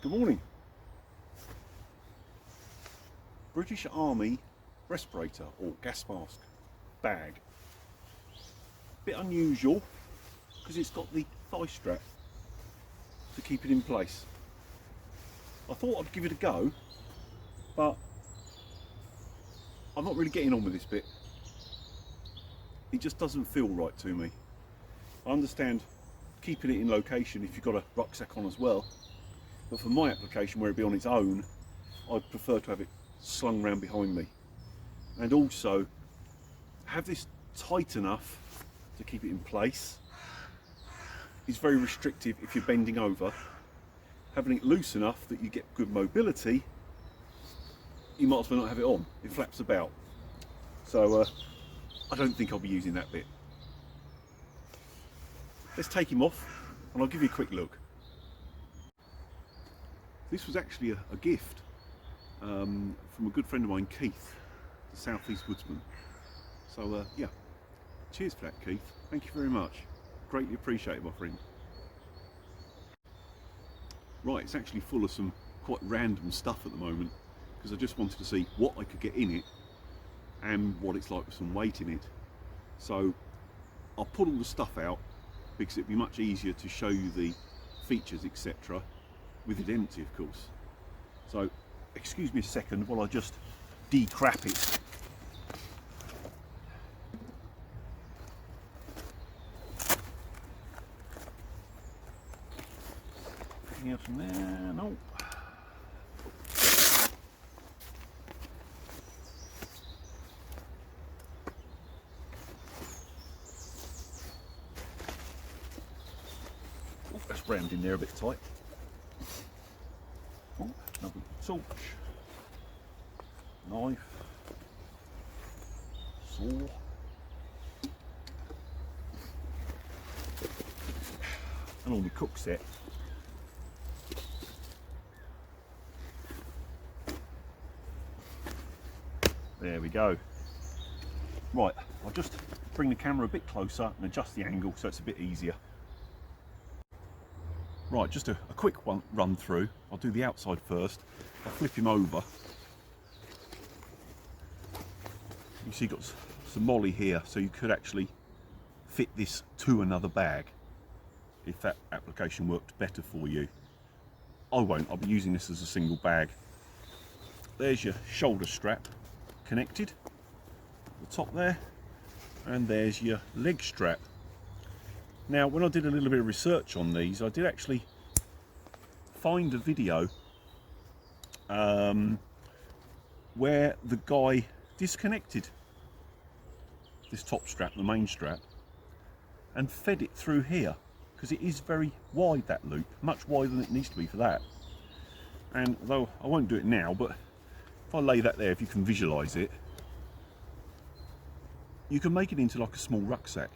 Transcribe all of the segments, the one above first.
Good morning. British Army respirator or gas mask bag. Bit unusual because it's got the thigh strap to keep it in place. I thought I'd give it a go, but I'm not really getting on with this bit. It just doesn't feel right to me. I understand keeping it in location if you've got a rucksack on as well, but for my application where it'd be on its own, I'd prefer to have it slung round behind me, and also have this tight enough to keep it in place. It's very restrictive if you're bending over. Having it loose enough that you get good mobility, you might as well not have it on. It flaps about. So I don't think I'll be using that bit. Let's take him off and I'll give you a quick look. This was actually a gift from a good friend of mine, Keith, the South East Woodsman. So yeah, cheers for that, Keith. Thank you very much. Greatly appreciated, my friend. Right, it's actually full of some quite random stuff at the moment because I just wanted to see what I could get in it and what it's like with some weight in it. So I'll put all the stuff out because it'd be much easier to show you the features, etc., with it empty, of course. So excuse me a second while I just decrap it. Anything else in there? No. Oh, that's rammed in there a bit tight. Oh, another torch, knife, saw, and all my cook set. There we go. Right, I'll just bring the camera a bit closer and adjust the angle so it's a bit easier. Right, just a quick run through. I'll do the outside first. I'll flip him over. You see, got some molly here, so you could actually fit this to another bag if that application worked better for you. I won't. I'll be using this as a single bag. There's your shoulder strap connected, the top there, and there's your leg strap. Now, when I did a little bit of research on these, I did actually find a video where the guy disconnected this top strap, the main strap, and fed it through here, because it is very wide, that loop, much wider than it needs to be for that. And though I won't do it now, but if I lay that there, if you can visualize it, you can make it into like a small rucksack.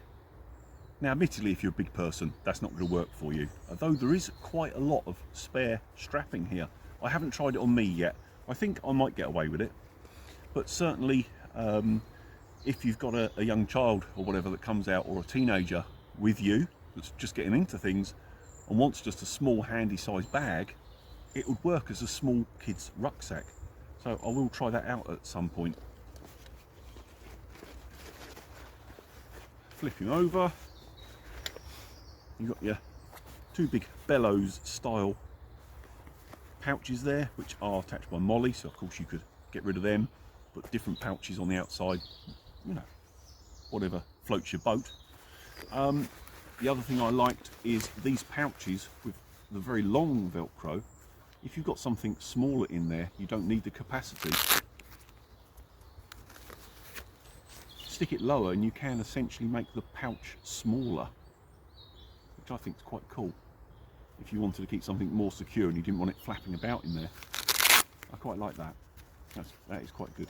Now, admittedly, if you're a big person, that's not going to work for you, although there is quite a lot of spare strapping here. I haven't tried it on me yet. I think I might get away with it, but certainly if you've got a young child or whatever that comes out, or a teenager with you that's just getting into things and wants just a small handy sized bag, it would work as a small kid's rucksack. So I will try that out at some point. Flip him over. You've got your two big bellows style pouches there, which are attached by molly, so of course you could get rid of them, put different pouches on the outside, you know, whatever floats your boat. The other thing I liked is these pouches with the very long Velcro. If you've got something smaller in there, you don't need the capacity. Stick it lower and you can essentially make the pouch smaller, which I think is quite cool. If you wanted to keep something more secure and you didn't want it flapping about in there, I quite like that. That is quite good.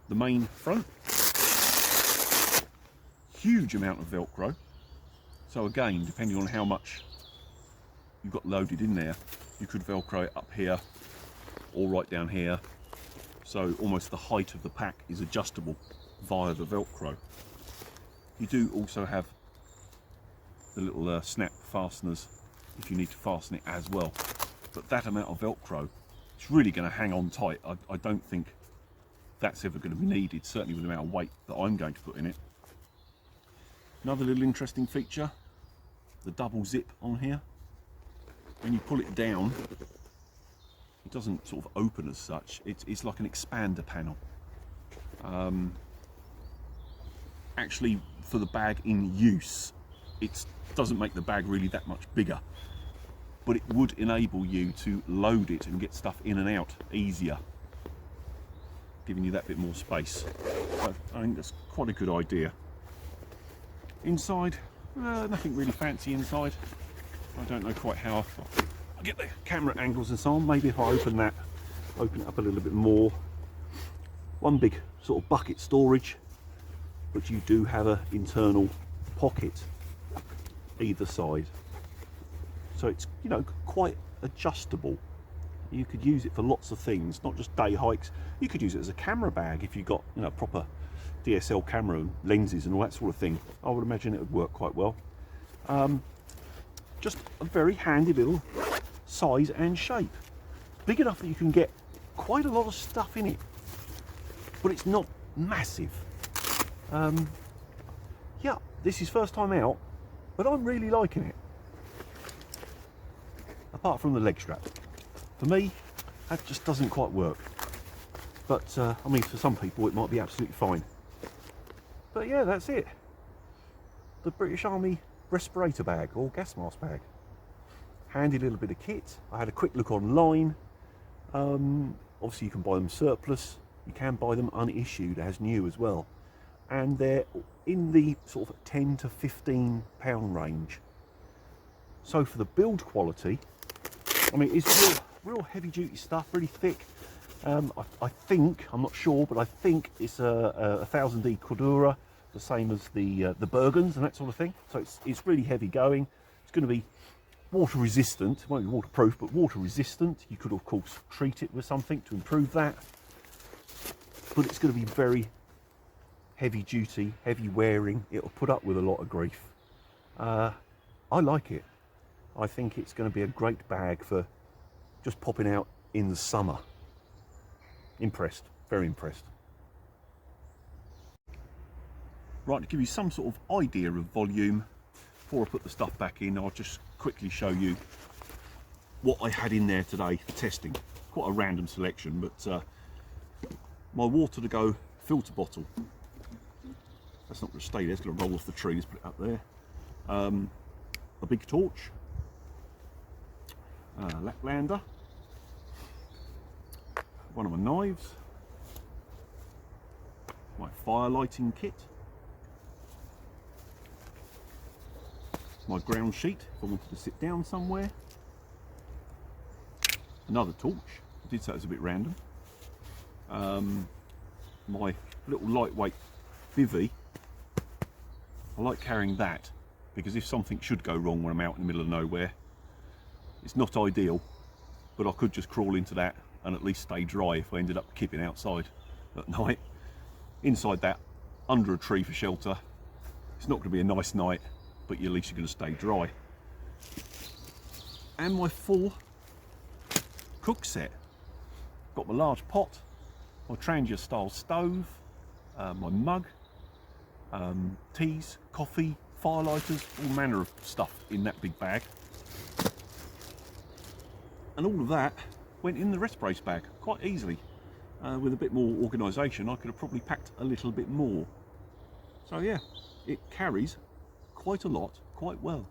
The main front, huge amount of Velcro. So again, depending on how much you've got loaded in there, you could Velcro it up here or right down here. So almost the height of the pack is adjustable via the Velcro. You do also have the little snap fasteners if you need to fasten it as well. But that amount of Velcro, it's really going to hang on tight. I don't think that's ever going to be needed, certainly with the amount of weight that I'm going to put in it. Another little interesting feature, the double zip on here. When you pull it down, it doesn't sort of open as such. It's like an expander panel. Actually, for the bag in use, it doesn't make the bag really that much bigger, but it would enable you to load it and get stuff in and out easier, giving you that bit more space. So I think that's quite a good idea. Inside, nothing really fancy inside. I don't know quite how I get the camera angles and so on. Maybe if I open it up a little bit more. One big sort of bucket storage, but you do have an internal pocket either side. So it's, you know, quite adjustable. You could use it for lots of things, not just day hikes. You could use it as a camera bag if you've got, you know, proper DSL camera and lenses and all that sort of thing. I would imagine it would work quite well. Just a very handy little size and shape. Big enough that you can get quite a lot of stuff in it, but it's not massive. Yeah, this is first time out, but I'm really liking it. Apart from the leg strap. For me, that just doesn't quite work. But, I mean, for some people it might be absolutely fine. But yeah, that's it. The British Army respirator bag, or gas mask bag. Handy little bit of kit. I had a quick look online. Obviously you can buy them surplus. You can buy them unissued as new as well. And they're in the sort of 10 to 15 pound range. So for the build quality, I mean, it's real heavy duty stuff, really thick. I think, I'm not sure, but I think it's a 1000D Cordura, the same as the Bergens and that sort of thing. So it's really heavy going. It's going to be water resistant. It won't be waterproof, but water resistant. You could of course treat it with something to improve that. But it's going to be very heavy duty, heavy wearing. It'll put up with a lot of grief. I like it. I think it's going to be a great bag for just popping out in the summer. Impressed, very impressed. Right, to give you some sort of idea of volume, before I put the stuff back in, I'll just quickly show you what I had in there today for testing. Quite a random selection, but my water to go filter bottle. That's not going to stay there, it's going to roll off the tree. Let's put it up there. A big torch. Laplander. One of my knives. My fire lighting kit. My ground sheet if I wanted to sit down somewhere. Another torch. I did say it was a bit random. My little lightweight bivvy. I like carrying that because if something should go wrong when I'm out in the middle of nowhere, it's not ideal, but I could just crawl into that and at least stay dry if I ended up keeping outside at night. Inside that, under a tree for shelter. It's not going to be a nice night, but at least you're going to stay dry. And my full cook set. Got my large pot, my Trangia style stove, my mug, teas, coffee, fire lighters, all manner of stuff in that big bag. And all of that went in the rest brace bag quite easily. With a bit more organisation, I could have probably packed a little bit more. So yeah, it carries quite a lot, quite well.